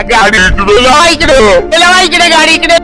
गाडी इकडे लावा, इकडे लावा, इकडे गाडी इकडे.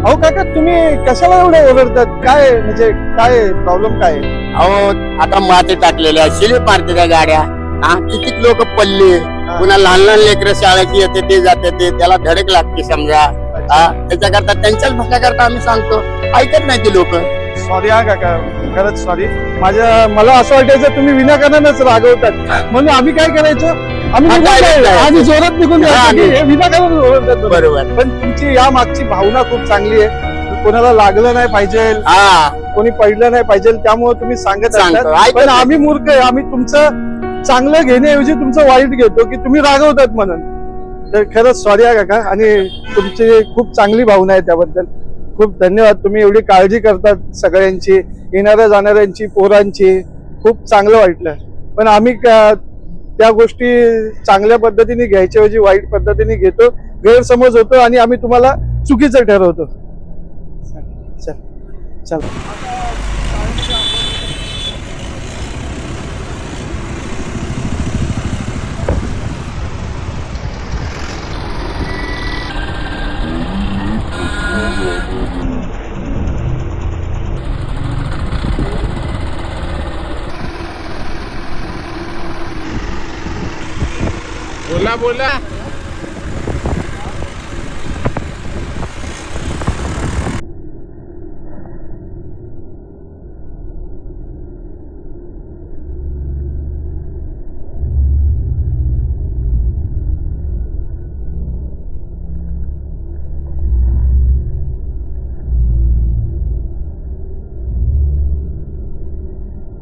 अहो काका, तुम्ही कशाला एवढे ओरडतात? काय म्हणजे काय प्रॉब्लेम काय आहे? अहो आता माती टाकलेल्या शिले मारते त्या गाड्या. हा, किती लोक पडले. पुन्हा लहान लहान लेकरं शाळेची येते ते जाते ते, त्याला धडक लागते समजा. हा, त्याच्याकरता त्यांच्याच भल्याकरता आम्ही सांगतो, ऐकत नाही ती लोक. सॉरी हा काका, खरंच सॉरी. मला असं वाटायचं तुम्ही विनाकारणच रागवतात, म्हणून आम्ही काय करायचं, आम्ही हा, निघून काय जायचं. नाही. आम्ही जोरात निघून हा, जायचं, आम्ही- की हे विनाकारण ओरडतात. बरोबर. पण तुमची या मागची भावना खूप चांगली आहे. कोणाला लागलं नाही पाहिजे, हा, कोणी पडलं नाही पाहिजे, त्यामुळे तुम्ही सांगत सांगतो. असतात. ऐकत पण नाही. आम्ही मूर्ख आहे. आम्ही तुमचं चांगलं घेण्याऐवजी तुमचं वाईट घेतो, की तुम्ही रागवतात म्हणून. तर खरंच सॉरी आहे काका, आणि तुमची खूप चांगली भावना आहे, त्याबद्दल खूप धन्यवाद. तुम्ही एवढी काळजी करतात सगळ्यांची, येणाऱ्या जाणाऱ्यांची, पोरांची. खूप चांगलं वाटलं. पण आम्ही त्या गोष्टी चांगल्या पद्धतीने घ्यायच्याऐवजी वाईट पद्धतीने घेतो, गैरसमज होतो, आणि आम्ही तुम्हाला चुकीचं ठरवतो. चल चल. बोला बोला.